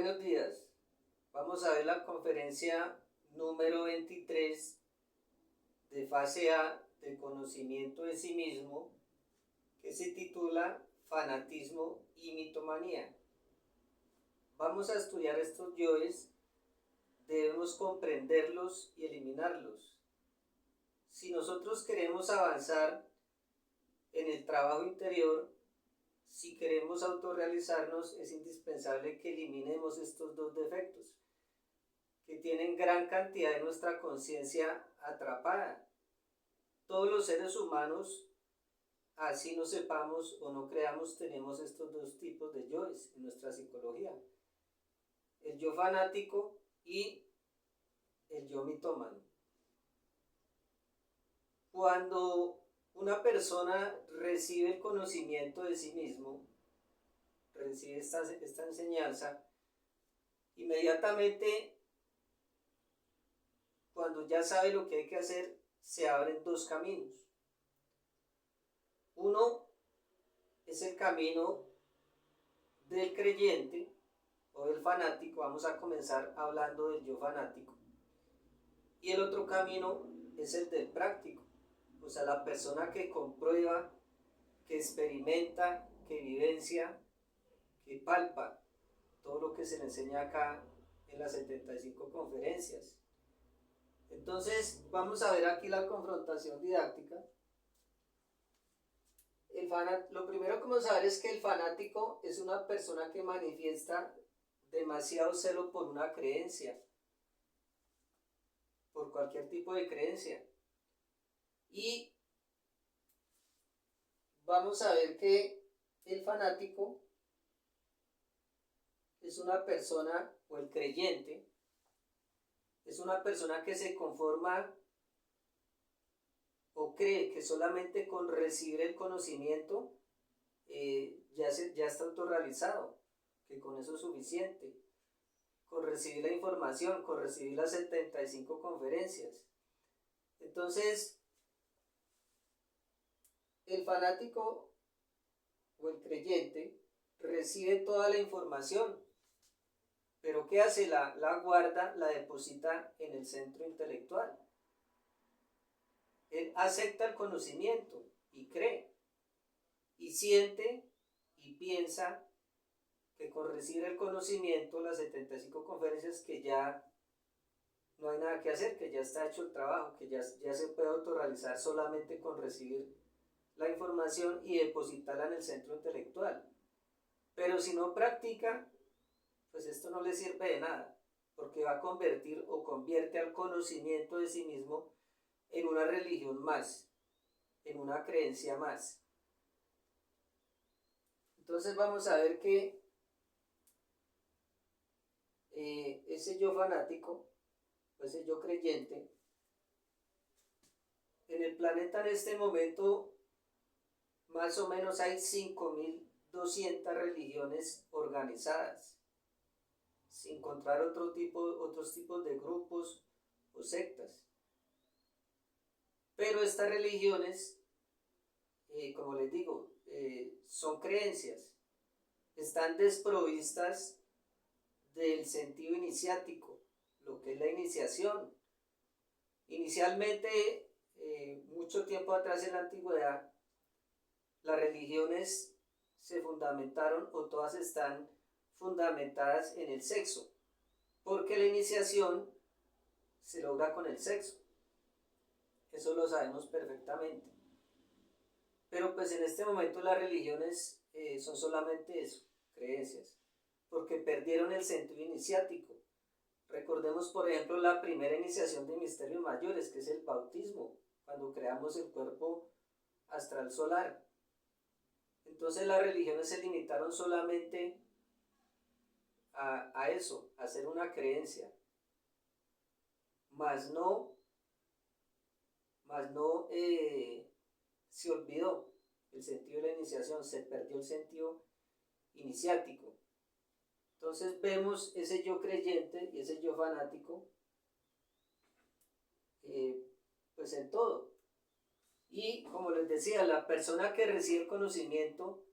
Buenos días. Vamos a ver la conferencia número 23 de fase A de conocimiento de sí mismo, que se titula Fanatismo y Mitomanía. Vamos a estudiar estos yoes, debemos comprenderlos y eliminarlos. Si nosotros queremos avanzar en el trabajo interior, si queremos autorrealizarnos, es indispensable que eliminemos estos dos defectos, que tienen gran cantidad de nuestra conciencia atrapada. Todos los seres humanos, así no sepamos o no creamos, tenemos estos dos tipos de yoes en nuestra psicología: el yo fanático y el yo mitómano. Cuando una persona recibe el conocimiento de sí mismo, recibe esta enseñanza, inmediatamente, cuando ya sabe lo que hay que hacer, se abren dos caminos. Uno es el camino del creyente o del fanático. Vamos a comenzar hablando del yo fanático. Y el otro camino es el del práctico, o sea, la persona que comprueba, que experimenta, que vivencia, que palpa todo lo que se le enseña acá en las 75 conferencias. Entonces, vamos a ver aquí la confrontación didáctica. Lo primero que vamos a ver es que el fanático es una persona que manifiesta demasiado celo por una creencia, por cualquier tipo de creencia. Y vamos a ver que el fanático es una persona, o el creyente, es una persona que se conforma o cree que solamente con recibir el conocimiento ya está autorrealizado, que con eso es suficiente, con recibir la información, con recibir las 75 conferencias. Entonces, el fanático o el creyente recibe toda la información, pero ¿qué hace? La guarda, la deposita en el centro intelectual. Él acepta el conocimiento y cree, y siente y piensa que con recibir el conocimiento, las 75 conferencias, que ya no hay nada que hacer, que ya está hecho el trabajo, que ya se puede autorrealizar solamente con recibir la información y depositarla en el centro intelectual. Pero si no practica, pues esto no le sirve de nada, porque va a convertir o convierte al conocimiento de sí mismo en una religión más, en una creencia más. Entonces vamos a ver que ese yo fanático, o ese yo creyente, en el planeta en este momento más o menos hay 5.200 religiones organizadas, sin contar otros tipos de grupos o sectas. Pero estas religiones, como les digo, son creencias, están desprovistas del sentido iniciático, lo que es la iniciación. Inicialmente, mucho tiempo atrás en la antigüedad, las religiones se fundamentaron, o todas están fundamentadas en el sexo, porque la iniciación se logra con el sexo. Eso lo sabemos perfectamente. Pero pues en este momento las religiones son solamente eso, creencias, porque perdieron el sentido iniciático. Recordemos, por ejemplo, la primera iniciación de misterios mayores, que es el bautismo, cuando creamos el cuerpo astral solar. Entonces las religiones se limitaron solamente a eso, a hacer una creencia, mas no se olvidó el sentido de la iniciación, se perdió el sentido iniciático. Entonces vemos ese yo creyente y ese yo fanático pues en todo. Y como les decía, la persona que recibe el conocimiento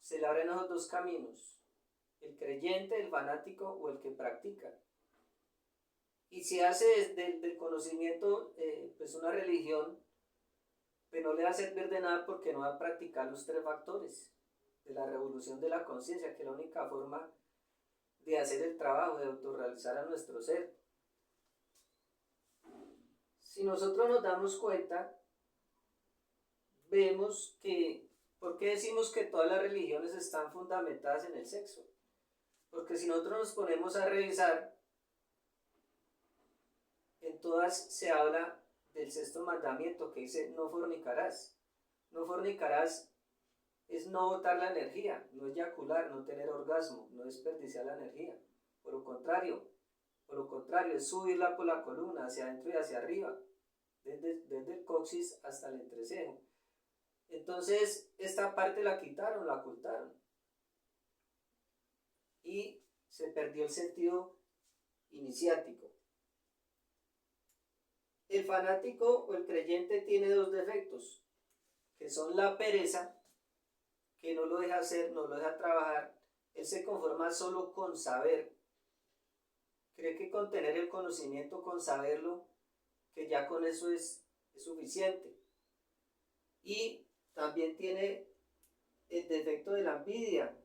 se le abren esos dos caminos: el creyente, el fanático o el que practica. Y si hace del conocimiento pues una religión, pues no le va a servir de nada porque no va a practicar los tres factores de la revolución de la conciencia, que es la única forma de hacer el trabajo, de autorrealizar a nuestro ser. Si nosotros nos damos cuenta, vemos que, ¿por qué decimos que todas las religiones están fundamentadas en el sexo? Porque si nosotros nos ponemos a revisar, en todas se habla del sexto mandamiento que dice no fornicarás. No fornicarás es no botar la energía, no eyacular, no tener orgasmo, no desperdiciar la energía. Por lo contrario, es subirla por la columna, hacia adentro y hacia arriba, desde el coxis hasta el entrecejo. Entonces, esta parte la quitaron, la ocultaron. Y se perdió el sentido iniciático. El fanático o el creyente tiene dos defectos, que son la pereza, que no lo deja hacer, no lo deja trabajar. Él se conforma solo con saber. Cree que con tener el conocimiento, con saberlo, que ya con eso es suficiente. Y también tiene el defecto de la envidia.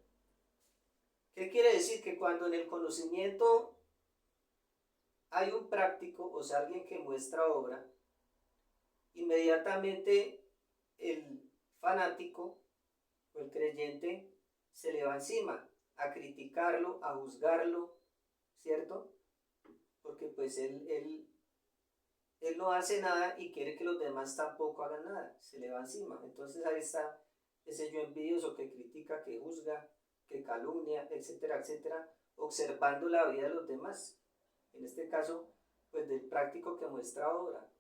¿Qué quiere decir? Que cuando en el conocimiento hay un práctico, o sea, alguien que muestra obra, inmediatamente el fanático o el creyente se le va encima a criticarlo, a juzgarlo, ¿cierto? Porque pues él no hace nada y quiere que los demás tampoco hagan nada, se le va encima. Entonces ahí está ese yo envidioso que critica, que juzga, que calumnia, etcétera, etcétera, observando la vida de los demás. En este caso, pues del práctico que muestra obra.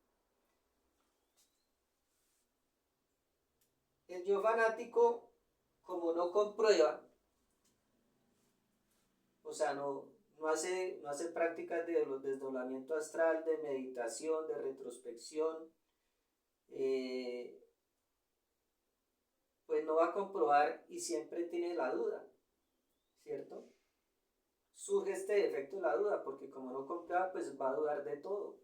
El yo fanático, como no comprueba, o sea, no hace prácticas de desdoblamiento astral, de meditación, de retrospección, pues no va a comprobar y siempre tiene la duda, ¿cierto? Surge este defecto de la duda, porque como no comprueba, pues va a dudar de todo.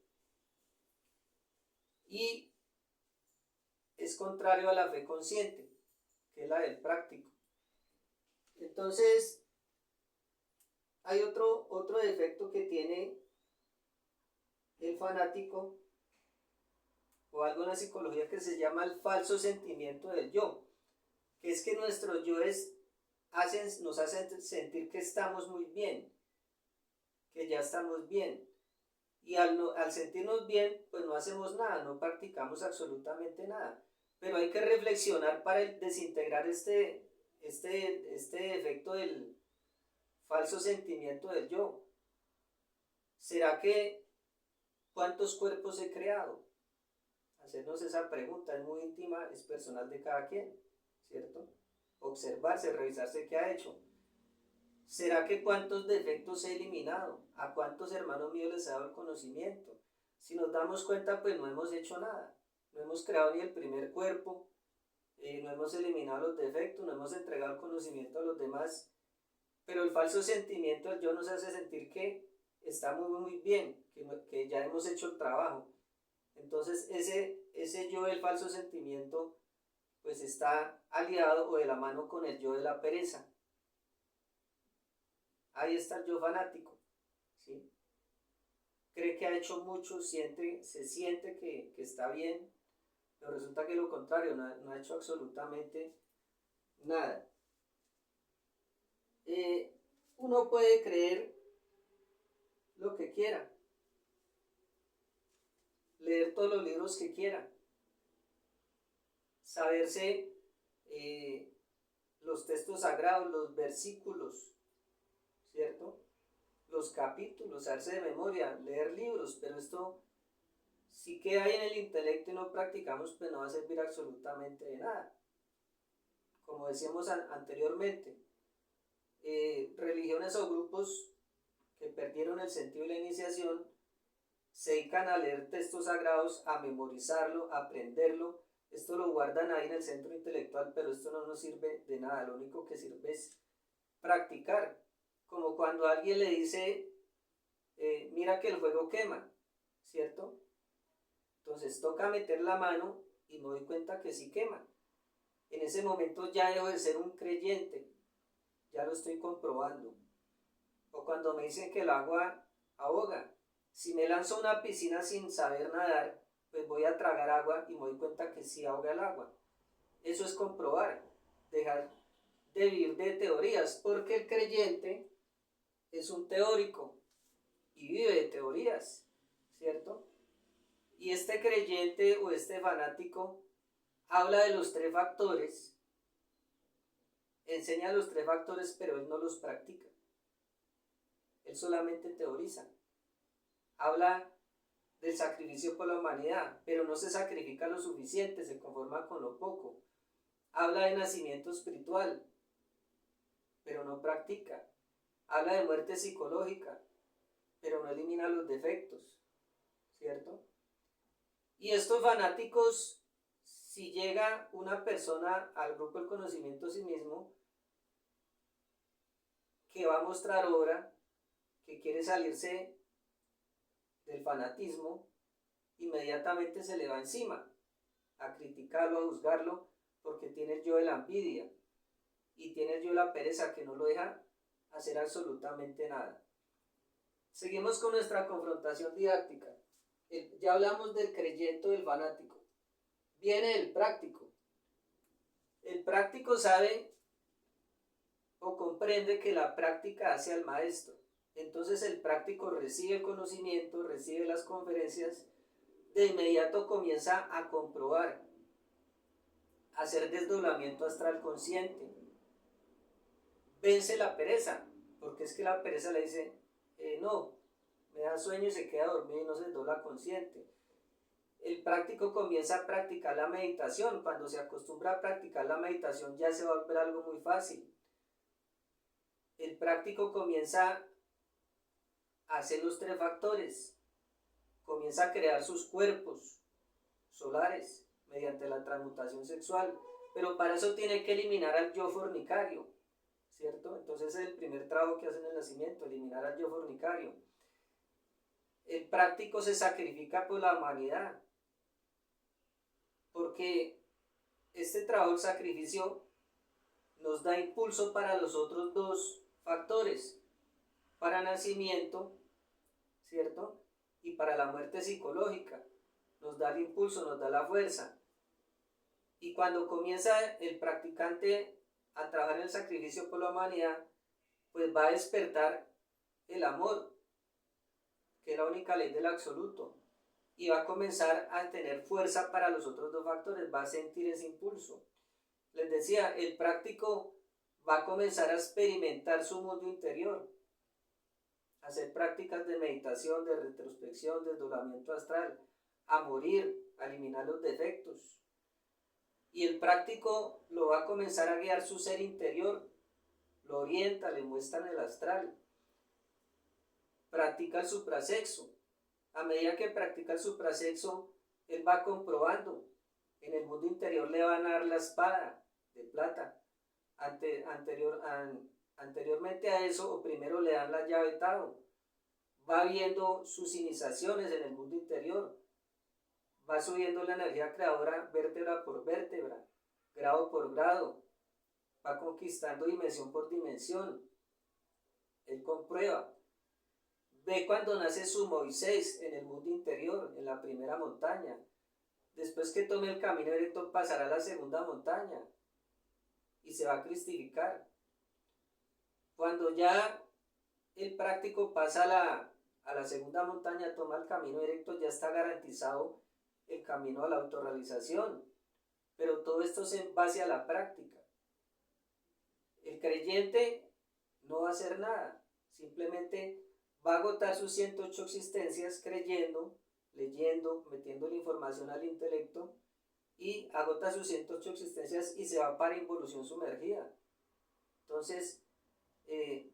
Y es contrario a la fe consciente, que es la del práctico. Entonces, hay otro defecto que tiene el fanático, o algo en la psicología que se llama el falso sentimiento del yo, que es que nuestros yoes nos hacen sentir que estamos muy bien, que ya estamos bien, y al sentirnos bien, pues no hacemos nada, no practicamos absolutamente nada, pero hay que reflexionar para desintegrar este defecto del falso sentimiento del yo. ¿Será que cuántos cuerpos he creado? Hacernos esa pregunta es muy íntima, es personal de cada quien, ¿cierto? Observarse, revisarse qué ha hecho. ¿Será que cuántos defectos he eliminado? ¿A cuántos hermanos míos les he dado el conocimiento? Si nos damos cuenta, pues no hemos hecho nada. No hemos creado ni el primer cuerpo, no hemos eliminado los defectos, no hemos entregado el conocimiento a los demás. Pero el falso sentimiento del yo nos hace sentir que estamos muy bien, que ya hemos hecho el trabajo. Entonces ese yo del falso sentimiento pues está aliado o de la mano con el yo de la pereza. Ahí está el yo fanático, ¿sí? Cree que ha hecho mucho, se siente que está bien, pero resulta que lo contrario, no ha hecho absolutamente nada. Uno puede creer lo que quiera, leer todos los libros que quiera, saberse los textos sagrados, los versículos, ¿cierto? Los capítulos, saberse de memoria, leer libros, pero esto, si queda ahí en el intelecto y no practicamos, pues no va a servir absolutamente de nada. Como decíamos anteriormente, religiones o grupos que perdieron el sentido de la iniciación se dedican a leer textos sagrados, a memorizarlo, a aprenderlo. Esto lo guardan ahí en el centro intelectual, pero esto no nos sirve de nada. Lo único que sirve es practicar. como cuando alguien le dice, mira que el fuego quema, ¿cierto? Entonces toca meter la mano y me doy cuenta que sí quema. En ese momento ya dejo de ser un creyente, ya lo estoy comprobando. O cuando me dicen que el agua ahoga, si me lanzo a una piscina sin saber nadar, pues voy a tragar agua y me doy cuenta que sí ahoga el agua. Eso es comprobar, dejar de vivir de teorías, porque el creyente es un teórico y vive de teorías, ¿cierto? Y este creyente o este fanático habla de los tres factores, enseña los tres factores, pero él no los practica. Él solamente teoriza. Habla del sacrificio por la humanidad, pero no se sacrifica lo suficiente, se conforma con lo poco. Habla de nacimiento espiritual, pero no practica. Habla de muerte psicológica, pero no elimina los defectos, ¿cierto? Y estos fanáticos, si llega una persona al grupo del conocimiento de sí mismo, que va a mostrar obra, que quiere salirse del fanatismo, inmediatamente se le va encima a criticarlo, a juzgarlo, porque tiene el yo de la envidia y tiene el yo de la pereza que no lo deja hacer absolutamente nada. Seguimos con nuestra confrontación didáctica. Ya hablamos del creyente o del fanático. Viene el práctico. El práctico sabe o comprende que la práctica hace al maestro. Entonces el práctico recibe el conocimiento, recibe las conferencias, de inmediato comienza a comprobar, a hacer desdoblamiento astral consciente. Vence la pereza, porque es que la pereza le dice, no, me da sueño y se queda dormido y no se desdobla consciente. El práctico comienza a practicar la meditación. Cuando se acostumbra a practicar la meditación ya se va a volver algo muy fácil. El práctico comienza a hacer los tres factores, comienza a crear sus cuerpos solares mediante la transmutación sexual, pero para eso tiene que eliminar al yo fornicario, ¿cierto? Entonces es el primer trabajo que hace en el nacimiento, eliminar al yo fornicario. El práctico se sacrifica por la humanidad, porque este trabajo, el sacrificio, nos da impulso para los otros dos factores, para nacimiento, ¿cierto? Y para la muerte psicológica. Nos da el impulso, nos da la fuerza. Y cuando comienza el practicante a trabajar en el sacrificio por la humanidad, pues va a despertar el amor, que es la única ley del absoluto, y va a comenzar a tener fuerza para los otros dos factores, va a sentir ese impulso. Les decía, el práctico va a comenzar a experimentar su mundo interior, hacer prácticas de meditación, de retrospección, de desdoblamiento astral, a morir, a eliminar los defectos. Y el práctico lo va a comenzar a guiar su ser interior, lo orienta, le muestra en el astral. Practica el suprasexo. A medida que practica el suprasexo, él va comprobando. En el mundo interior le van a dar la espada de plata. Anteriormente a eso, o primero le dan la llave Tao. Va viendo sus iniciaciones en el mundo interior. Va subiendo la energía creadora vértebra por vértebra, grado por grado. Va conquistando dimensión por dimensión. Él comprueba. Ve cuando nace su Moisés en el mundo interior, en la primera montaña. Después que tome el camino directo pasará a la segunda montaña y se va a cristificar. Cuando ya el práctico pasa a la segunda montaña, toma el camino directo, ya está garantizado el camino a la autorrealización. Pero todo esto es en base a la práctica. El creyente no va a hacer nada, simplemente va a agotar sus 108 existencias creyendo, leyendo, metiendo la información al intelecto, y agota sus 108 existencias y se va para involución sumergida. Entonces, el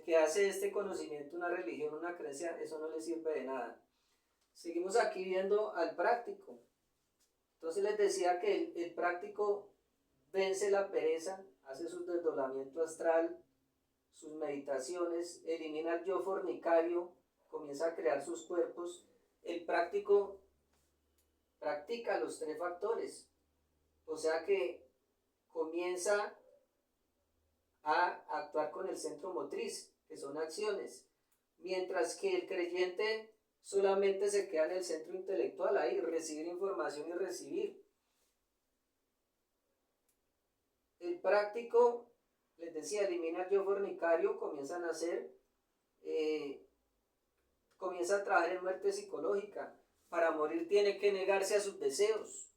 que hace este conocimiento una religión, una creencia, eso no le sirve de nada. Seguimos aquí viendo al práctico. Entonces les decía que el práctico vence la pereza, hace su desdoblamiento astral, sus meditaciones, elimina el yo fornicario, comienza a crear sus cuerpos. El práctico practica los tres factores, o sea que comienza a actuar con el centro motriz, que son acciones, mientras que el creyente solamente se queda en el centro intelectual, ahí recibir información y recibir. El práctico, les decía, elimina el yo fornicario, comienza a nacer, comienza a trabajar en muerte psicológica. Para morir tiene que negarse a sus deseos.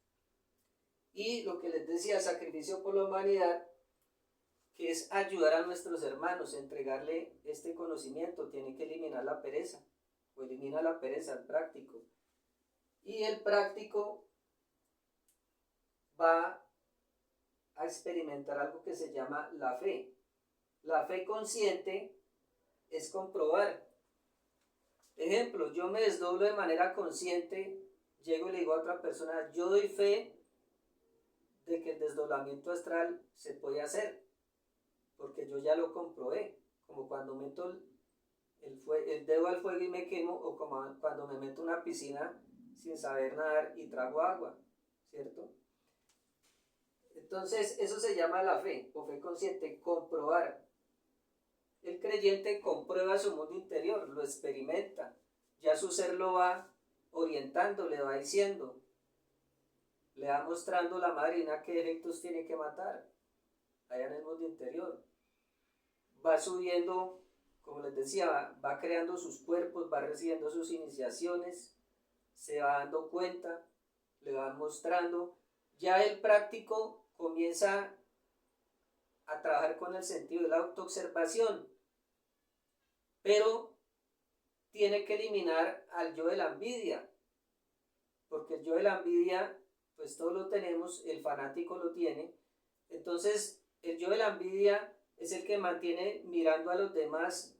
Y lo que les decía, sacrificio por la humanidad, que es ayudar a nuestros hermanos, entregarle este conocimiento, tiene que eliminar la pereza, o elimina la pereza, el práctico. Y el práctico va a experimentar algo que se llama la fe. La fe consciente es comprobar. Ejemplo, yo me desdoblo de manera consciente, llego y le digo a otra persona, yo doy fe de que el desdoblamiento astral se puede hacer, porque yo ya lo comprobé, como cuando meto el dedo al fuego y me quemo, o como cuando me meto en una piscina sin saber nadar y trago agua, ¿cierto? Entonces eso se llama la fe, o fe consciente, comprobar. El creyente comprueba su mundo interior, lo experimenta, ya su ser lo va orientando, le va diciendo, le va mostrando la madrina qué defectos tiene que matar, allá en el mundo interior. Va subiendo, como les decía, va creando sus cuerpos, va recibiendo sus iniciaciones, se va dando cuenta, le van mostrando. Ya el práctico comienza a trabajar con el sentido de la autoobservación, pero tiene que eliminar al yo de la envidia, porque el yo de la envidia, pues todos lo tenemos, el fanático lo tiene. Entonces el yo de la envidia es el que mantiene mirando a los demás,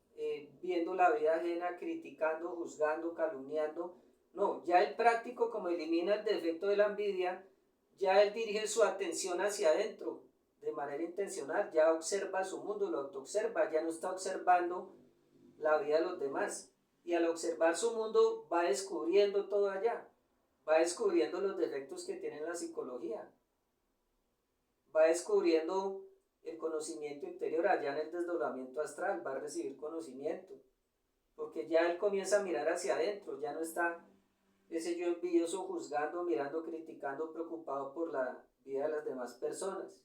viendo la vida ajena, criticando, juzgando, calumniando. No, ya el práctico, como elimina el defecto de la envidia, ya él dirige su atención hacia adentro de manera intencional, ya observa su mundo, lo autoobserva, ya no está observando la vida de los demás, y al observar su mundo va descubriendo todo allá, va descubriendo los defectos que tiene la psicología, va descubriendo el conocimiento interior allá en el desdoblamiento astral, va a recibir conocimiento, porque ya él comienza a mirar hacia adentro, ya no está ese yo envidioso juzgando, mirando, criticando, preocupado por la vida de las demás personas.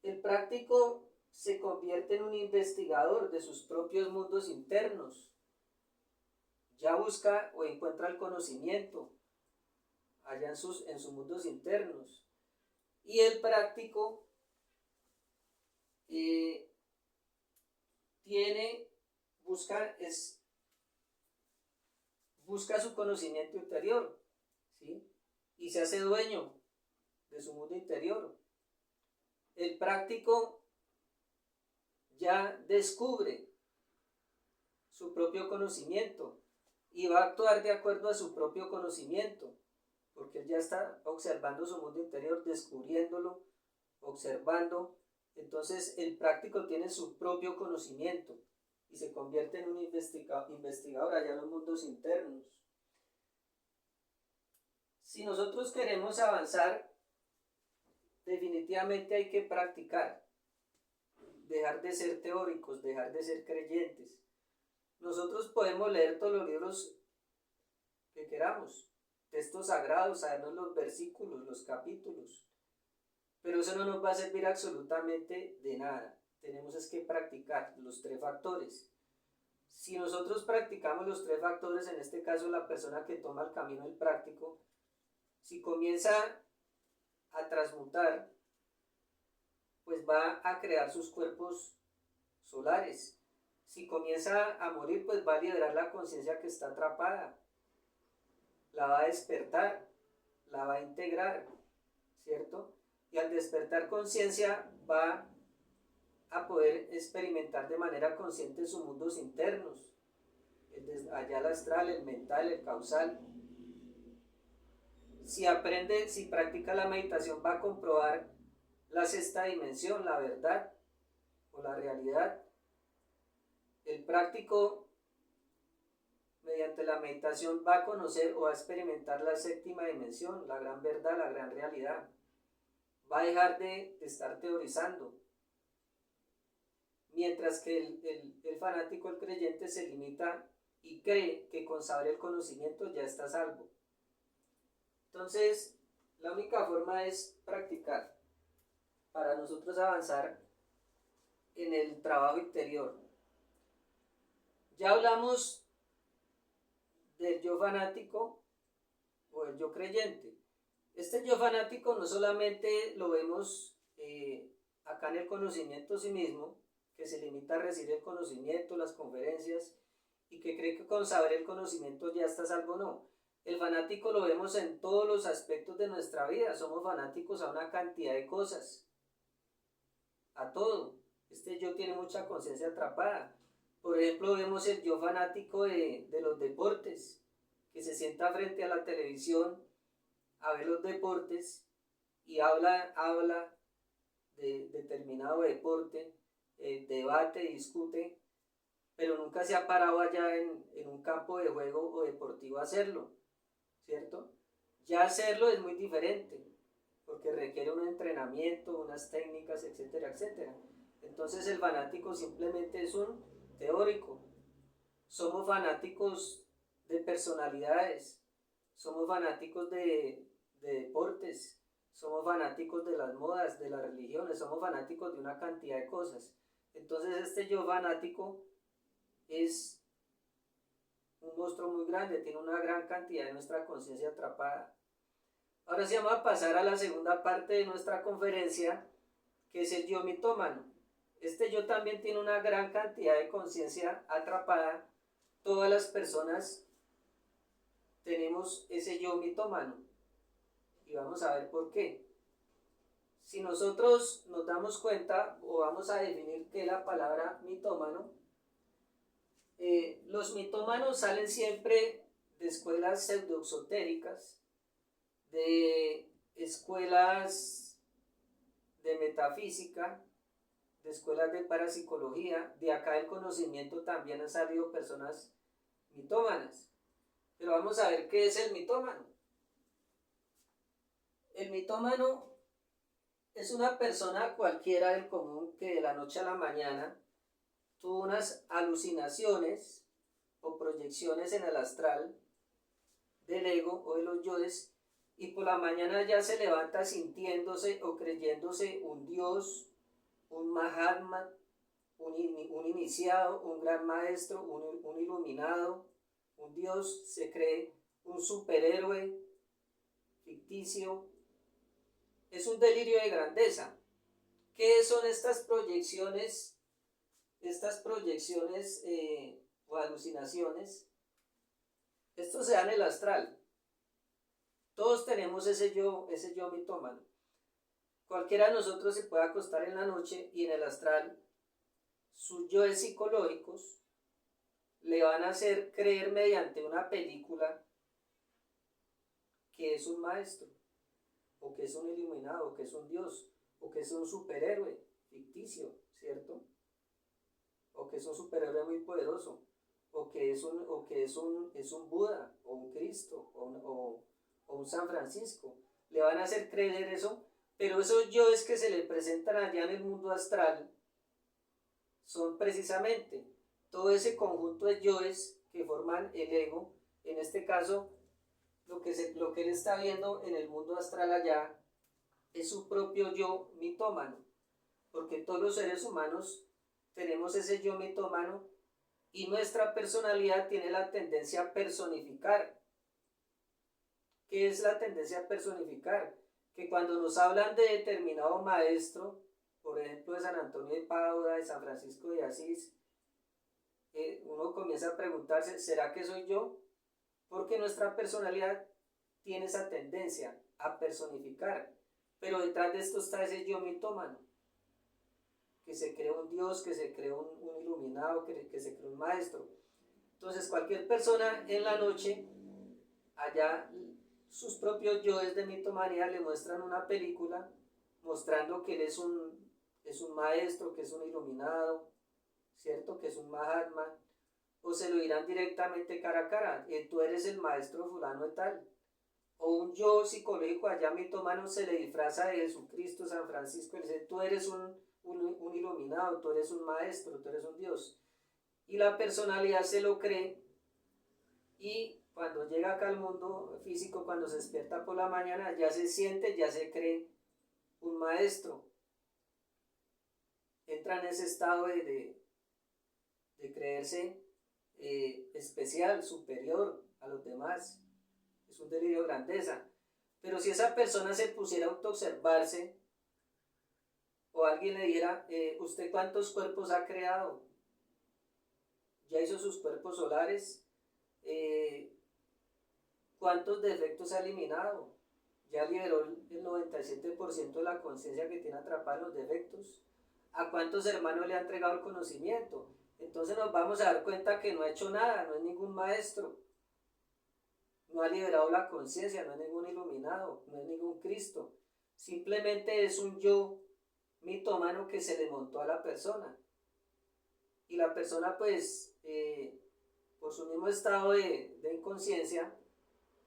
El práctico se convierte en un investigador de sus propios mundos internos, ya busca o encuentra el conocimiento allá en sus mundos internos. Y el práctico busca su conocimiento interior, ¿sí? Y se hace dueño de su mundo interior. El práctico ya descubre su propio conocimiento y va a actuar de acuerdo a su propio conocimiento, porque él ya está observando su mundo interior, descubriéndolo, observando. Entonces el práctico tiene su propio conocimiento y se convierte en un investigador allá en los mundos internos. Si nosotros queremos avanzar, definitivamente hay que practicar, dejar de ser teóricos, dejar de ser creyentes. Nosotros podemos leer todos los libros que queramos, textos sagrados, sabernos los versículos, los capítulos, pero eso no nos va a servir absolutamente de nada. Tenemos es que practicar los tres factores. Si nosotros practicamos los tres factores, en este caso la persona que toma el camino del práctico, si comienza a transmutar, pues va a crear sus cuerpos solares. Si comienza a morir, pues va a liberar la conciencia que está atrapada, la va a despertar, la va a integrar, ¿cierto? Y al despertar conciencia va a poder experimentar de manera consciente sus mundos internos, allá el astral, el mental, el causal. Si practica la meditación, va a comprobar la sexta dimensión, la verdad, o la realidad. El práctico, mediante la meditación, va a conocer o va a experimentar la séptima dimensión, la gran verdad, la gran realidad. Va a dejar de estar teorizando. Mientras que el fanático, el creyente, se limita y cree que con saber el conocimiento ya está salvo. Entonces, la única forma es practicar para nosotros avanzar en el trabajo interior. Ya hablamos del yo fanático o el yo creyente. Este yo fanático no solamente lo vemos acá en el conocimiento de sí mismo, que se limita a recibir el conocimiento, las conferencias, y que cree que con saber el conocimiento ya está salvo, no. El fanático lo vemos en todos los aspectos de nuestra vida. Somos fanáticos a una cantidad de cosas, a todo. Este yo tiene mucha conciencia atrapada. Por ejemplo, vemos el yo fanático de los deportes, que se sienta frente a la televisión a ver los deportes y habla de determinado deporte, debate, discute, pero nunca se ha parado allá en un campo de juego o deportivo a hacerlo, ¿cierto? Ya hacerlo es muy diferente, porque requiere un entrenamiento, unas técnicas, etcétera, etcétera. Entonces el fanático simplemente es un teórico. Somos fanáticos de personalidades, somos fanáticos de deportes, somos fanáticos de las modas, de las religiones, somos fanáticos de una cantidad de cosas. Entonces este yo fanático es un monstruo muy grande, tiene una gran cantidad de nuestra conciencia atrapada. Ahora sí vamos a pasar a la segunda parte de nuestra conferencia, que es el yo mitómano. Este yo también tiene una gran cantidad de conciencia atrapada. Todas las personas tenemos ese yo mitómano. Y vamos a ver por qué. Si nosotros nos damos cuenta, o vamos a definir qué es la palabra mitómano, los mitómanos salen siempre de escuelas pseudoexotéricas, de escuelas de metafísica, de escuelas de parapsicología. De acá del conocimiento también han salido personas mitómanas. Pero vamos a ver qué es el mitómano. El mitómano es una persona cualquiera del común que de la noche a la mañana tuvo unas alucinaciones o proyecciones en el astral del ego o de los yoes, y por la mañana ya se levanta sintiéndose o creyéndose un dios, un mahatma, un iniciado, un gran maestro, un iluminado, un dios, se cree un superhéroe ficticio. Es un delirio de grandeza. ¿Qué son estas proyecciones? Estas proyecciones o alucinaciones, esto se da en el astral. Todos tenemos ese yo mitómano. Cualquiera de nosotros se puede acostar en la noche y en el astral sus yoes psicológicos le van a hacer creer mediante una película que es un maestro, o que es un iluminado, o que es un dios, o que es un superhéroe ficticio, ¿cierto? O que es un superhéroe muy poderoso, o que es un Buda, o un Cristo, o un San Francisco. Le van a hacer creer eso, pero esos yoes que se le presentan allá en el mundo astral son precisamente todo ese conjunto de yoes que forman el ego. En este caso, lo que él está viendo en el mundo astral allá es su propio yo mitómano, porque todos los seres humanos tenemos ese yo mitómano, y nuestra personalidad tiene la tendencia a personificar. ¿Qué es la tendencia a personificar? Que cuando nos hablan de determinado maestro, por ejemplo de San Antonio de Padua, de San Francisco de Asís, uno comienza a preguntarse, ¿será que soy yo? Porque nuestra personalidad tiene esa tendencia a personificar, pero detrás de esto está ese yo mitómano, que se cree un dios, que se cree un iluminado, que se cree un maestro. Entonces cualquier persona en la noche, allá sus propios yoes de mitomanía le muestran una película mostrando que él es es un maestro, que es un iluminado, ¿cierto? Que es un Mahatma, o se lo dirán directamente cara a cara, tú eres el maestro fulano de tal, o un yo psicológico allá mitómano se le disfraza de Jesucristo, San Francisco, y le dice, tú eres un iluminado, tú eres un maestro, tú eres un Dios, y la personalidad se lo cree, y cuando llega acá al mundo físico, cuando se despierta por la mañana, ya se siente, ya se cree un maestro, entra en ese estado de creerse especial, superior a los demás, es un delirio de grandeza. Pero si esa persona se pusiera a autoobservarse, o alguien le dijera, ¿usted cuántos cuerpos ha creado? ¿Ya hizo sus cuerpos solares? ¿Cuántos defectos ha eliminado? ¿Ya liberó el 97% de la conciencia que tiene atrapada en los defectos? ¿A cuántos hermanos le ha entregado el conocimiento? Entonces nos vamos a dar cuenta que no ha hecho nada, no es ningún maestro, no ha liberado la conciencia, no es ningún iluminado, no es ningún Cristo. Simplemente es un yo mitómano que se le montó a la persona. Y la persona pues, por su mismo estado de inconsciencia,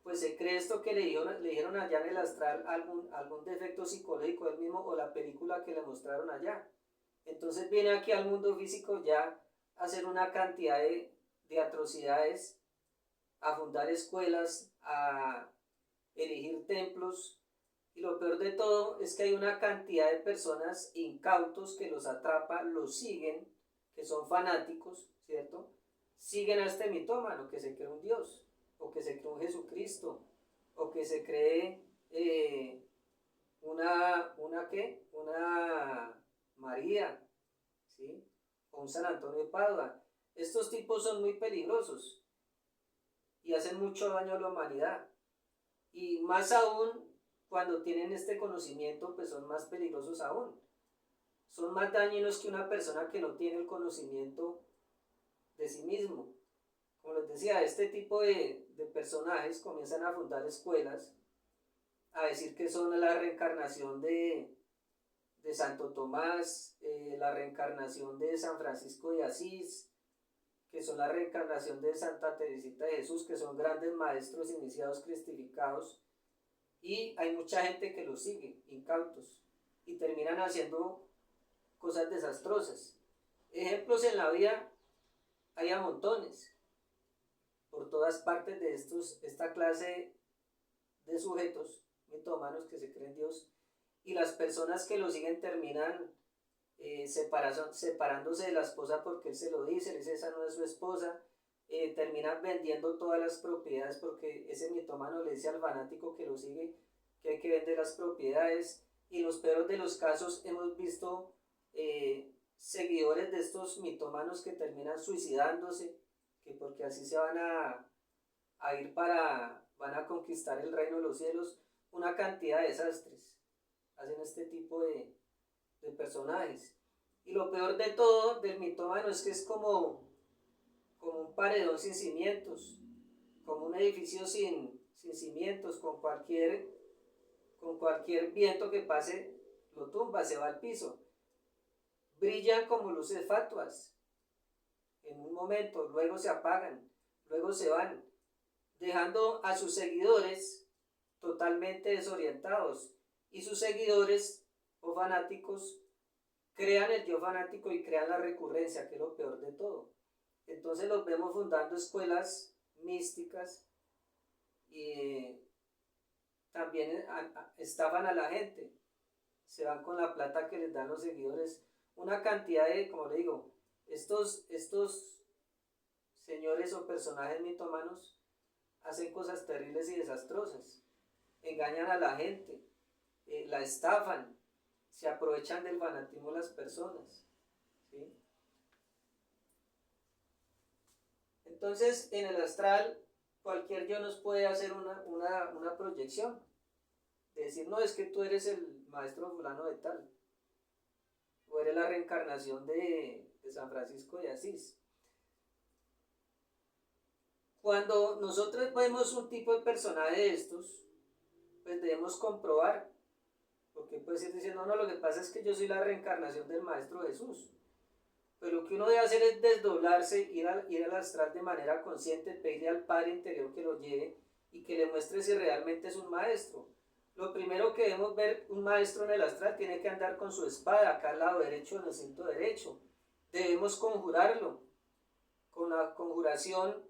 pues se cree esto que le dijeron allá en el astral, algún defecto psicológico del mismo o la película que le mostraron allá. Entonces viene aquí al mundo físico ya a hacer una cantidad de atrocidades, a fundar escuelas, a erigir templos, y lo peor de todo es que hay una cantidad de personas incautos que los atrapan, los siguen, que son fanáticos, ¿cierto? Siguen a este mitómano que se cree un Dios, o que se cree un Jesucristo, o que se cree una María, ¿sí? O un San Antonio de Padua. Estos tipos son muy peligrosos y hacen mucho daño a la humanidad. Y más aún, cuando tienen este conocimiento, pues son más peligrosos aún. Son más dañinos que una persona que no tiene el conocimiento de sí mismo. Como les decía, este tipo de personajes comienzan a fundar escuelas, a decir que son la reencarnación de Santo Tomás, la reencarnación de San Francisco de Asís, que son la reencarnación de Santa Teresita de Jesús, que son grandes maestros iniciados cristificados, y hay mucha gente que los sigue, incautos, y terminan haciendo cosas desastrosas. Ejemplos en la vida hay a montones, por todas partes de esta clase de sujetos mitómanos que se creen Dios, y las personas que lo siguen terminan separándose de la esposa porque él se lo dice, le dice esa no es su esposa, terminan vendiendo todas las propiedades porque ese mitómano le dice al fanático que lo sigue que hay que vender las propiedades, y en los peores de los casos hemos visto seguidores de estos mitómanos que terminan suicidándose, que porque así se van a ir van a conquistar el reino de los cielos, una cantidad de desastres hacen este tipo de personajes. Y lo peor de todo del mitómano es que es como un paredón sin cimientos, como un edificio sin cimientos, con cualquier viento que pase lo tumba, se va al piso. Brillan como luces fatuas en un momento, luego se apagan, luego se van, dejando a sus seguidores totalmente desorientados, y sus seguidores o fanáticos crean el yo fanático y crean la recurrencia, que es lo peor de todo. Entonces los vemos fundando escuelas místicas y también estafan a la gente, se van con la plata que les dan los seguidores, una cantidad como le digo, estos señores o personajes mitomanos hacen cosas terribles y desastrosas, engañan a la gente, la estafan, se aprovechan del fanatismo de las personas, ¿sí? Entonces en el astral cualquier yo nos puede hacer una proyección, de decir, no, es que tú eres el maestro fulano de tal, o eres la reencarnación de San Francisco de Asís. Cuando nosotros vemos un tipo de personaje de estos, pues debemos comprobar, porque porque puedes ir diciendo, no, lo que pasa es que yo soy la reencarnación del Maestro Jesús. Pero lo que uno debe hacer es desdoblarse, ir al astral de manera consciente, pedirle al Padre interior que lo lleve y que le muestre si realmente es un maestro. Lo primero que debemos ver, un maestro en el astral tiene que andar con su espada acá al lado derecho, en el cinto derecho. Debemos conjurarlo con la conjuración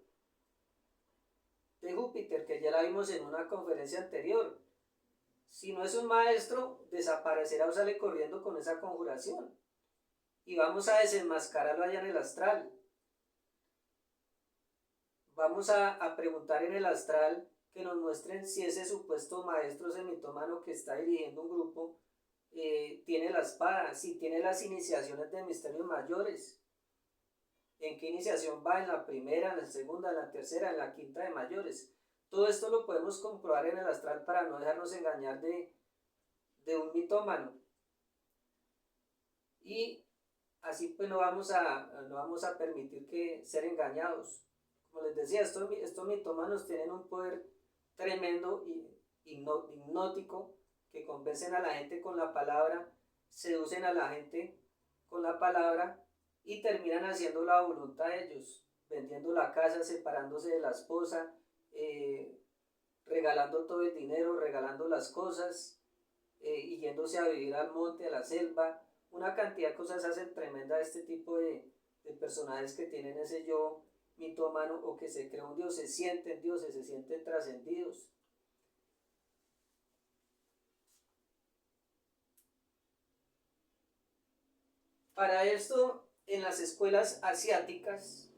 de Júpiter, que ya la vimos en una conferencia anterior. Si no es un maestro, desaparecerá o sale corriendo con esa conjuración. Y vamos a desenmascararlo allá en el astral. Vamos a preguntar en el astral que nos muestren si ese supuesto maestro semitómano que está dirigiendo un grupo tiene la espada, si tiene las iniciaciones de misterios mayores. ¿En qué iniciación va? ¿En la primera, en la segunda, en la tercera, en la quinta de mayores? Todo esto lo podemos comprobar en el astral para no dejarnos engañar de un mitómano. Y así pues no vamos a permitir que ser engañados. Como les decía, estos mitómanos tienen un poder tremendo y hipnótico, que convencen a la gente con la palabra, seducen a la gente con la palabra y terminan haciendo la voluntad de ellos, vendiendo la casa, separándose de la esposa, regalando todo el dinero, regalando las cosas, y yéndose a vivir al monte, a la selva. Una cantidad de cosas hacen tremenda este tipo de personajes que tienen ese yo mitómano o que se cree un dios, se sienten dioses, se sienten trascendidos. Para esto, en las escuelas asiáticas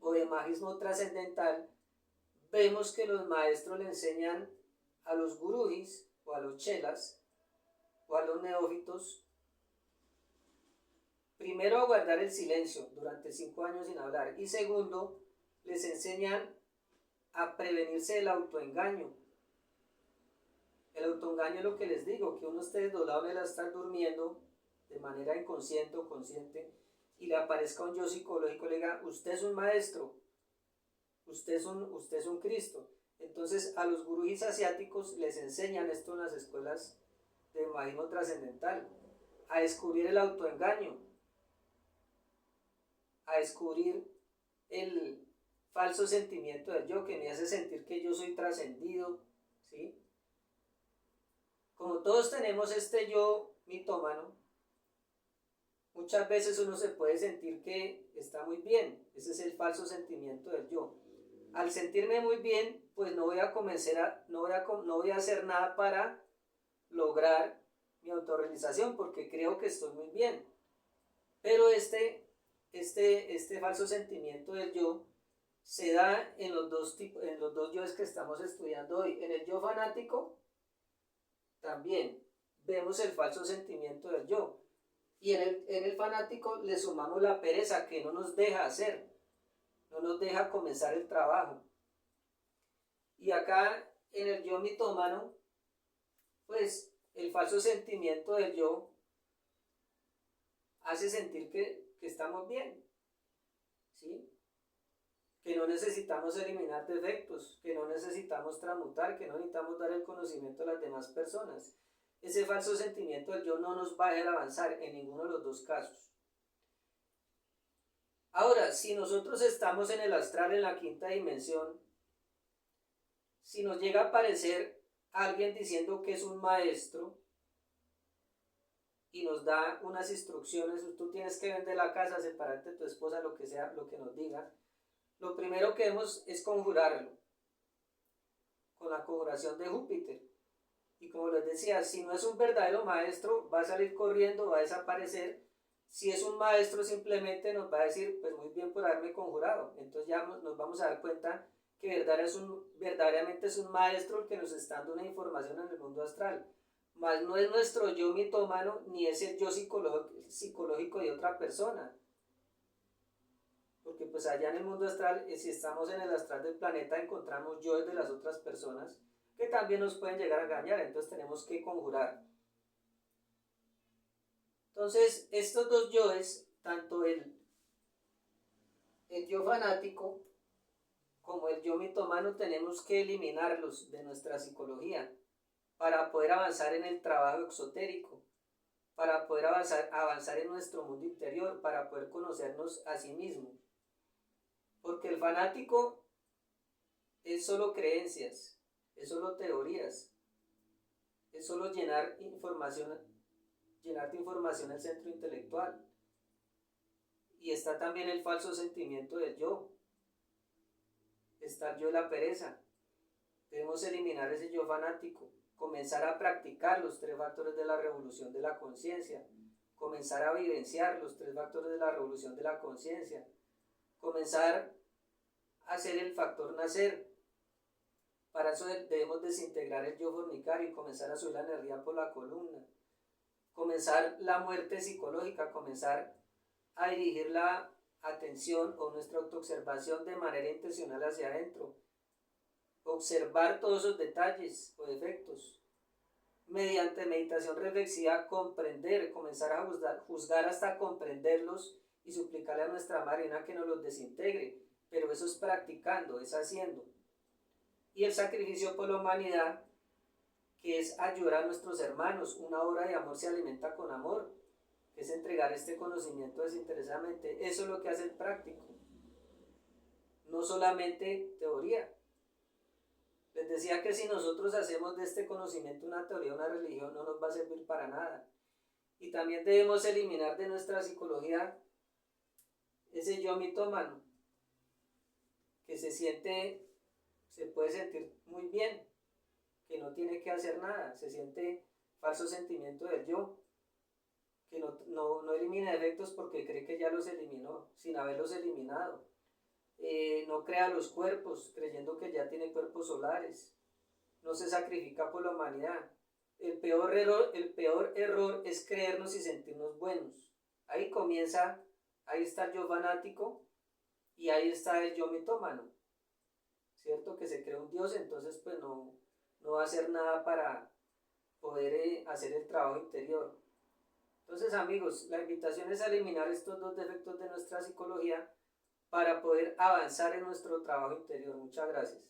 o de magismo trascendental, vemos que los maestros le enseñan a los gurujis o a los chelas o a los neófitos, primero a guardar el silencio durante 5 años sin hablar, y segundo, les enseñan a prevenirse del autoengaño. El autoengaño es lo que les digo, que uno esté desdoblado en el astral durmiendo de manera inconsciente o consciente y le aparezca un yo psicológico y le diga, usted es un maestro, usted es un Cristo. Entonces a los gurús asiáticos les enseñan esto en las escuelas de magismo trascendental, a descubrir el autoengaño, a descubrir el falso sentimiento del yo que me hace sentir que yo soy trascendido, ¿sí? Como todos tenemos este yo mitómano, muchas veces uno se puede sentir que está muy bien, ese es el falso sentimiento del yo. Al sentirme muy bien, pues no voy a hacer nada para lograr mi autorrealización porque creo que estoy muy bien. Pero este falso sentimiento del yo se da en los dos yoes que estamos estudiando hoy. En el yo fanático también vemos el falso sentimiento del yo. Y en el fanático le sumamos la pereza que no nos deja hacer, no nos deja comenzar el trabajo. Y acá en el yo mitómano, pues el falso sentimiento del yo hace sentir que estamos bien, ¿sí? Que no necesitamos eliminar defectos, que no necesitamos transmutar, que no necesitamos dar el conocimiento a las demás personas. Ese falso sentimiento del yo no nos va a dejar avanzar en ninguno de los dos casos. Ahora, si nosotros estamos en el astral, en la quinta dimensión, si nos llega a aparecer alguien diciendo que es un maestro y nos da unas instrucciones, tú tienes que vender la casa, separarte de tu esposa, lo que sea, lo que nos diga, lo primero que debemos es conjurarlo con la conjuración de Júpiter. Y como les decía, si no es un verdadero maestro, va a salir corriendo, va a desaparecer. Si es un maestro, simplemente nos va a decir, pues muy bien por haberme conjurado. Entonces ya nos vamos a dar cuenta que verdaderamente es un maestro el que nos está dando una información en el mundo astral. Mas no es nuestro yo mitómano, ni es el yo psicológico de otra persona. Porque pues allá en el mundo astral, si estamos en el astral del planeta, encontramos yoes de las otras personas que también nos pueden llegar a engañar, entonces tenemos que conjurar. Entonces, estos dos yoes, tanto el yo fanático como el yo mitómano, tenemos que eliminarlos de nuestra psicología. para poder avanzar en el trabajo exotérico, para poder avanzar en nuestro mundo interior, para poder conocernos a sí mismo. Porque el fanático es solo creencias, es solo teorías, es solo llenarte información el centro intelectual. Y está también el falso sentimiento del yo. Está el yo de la pereza. Debemos eliminar ese yo fanático, comenzar a practicar los 3 factores de la revolución de la conciencia, comenzar a vivenciar los 3 factores de la revolución de la conciencia, comenzar a hacer el factor nacer. Para eso debemos desintegrar el yo fornicario y comenzar a subir la energía por la columna, comenzar la muerte psicológica, comenzar a dirigir la atención o nuestra autoobservación de manera intencional hacia adentro, observar todos esos detalles o defectos, mediante meditación reflexiva comprender, comenzar a juzgar hasta comprenderlos y suplicarle a nuestra Marina que nos los desintegre, pero eso es practicando, es haciendo. Y el sacrificio por la humanidad, que es ayudar a nuestros hermanos. Una obra de amor se alimenta con amor, que es entregar este conocimiento desinteresadamente. Eso es lo que hace el práctico, no solamente teoría. Les decía que si nosotros hacemos de este conocimiento una teoría, una religión, no nos va a servir para nada. Y también debemos eliminar de nuestra psicología ese yo mitómano, que se puede sentir muy bien, que no tiene que hacer nada, se siente falso sentimiento del yo, que no elimina defectos porque cree que ya los eliminó, sin haberlos eliminado. No crea los cuerpos, creyendo que ya tiene cuerpos solares. No se sacrifica por la humanidad. El peor error es creernos y sentirnos buenos. Ahí está el yo fanático y ahí está el yo mitómano, ¿cierto? Que se cree un Dios, entonces pues no va a hacer nada para poder hacer el trabajo interior. Entonces, amigos, la invitación es a eliminar estos 2 defectos de nuestra psicología para poder avanzar en nuestro trabajo interior. Muchas gracias.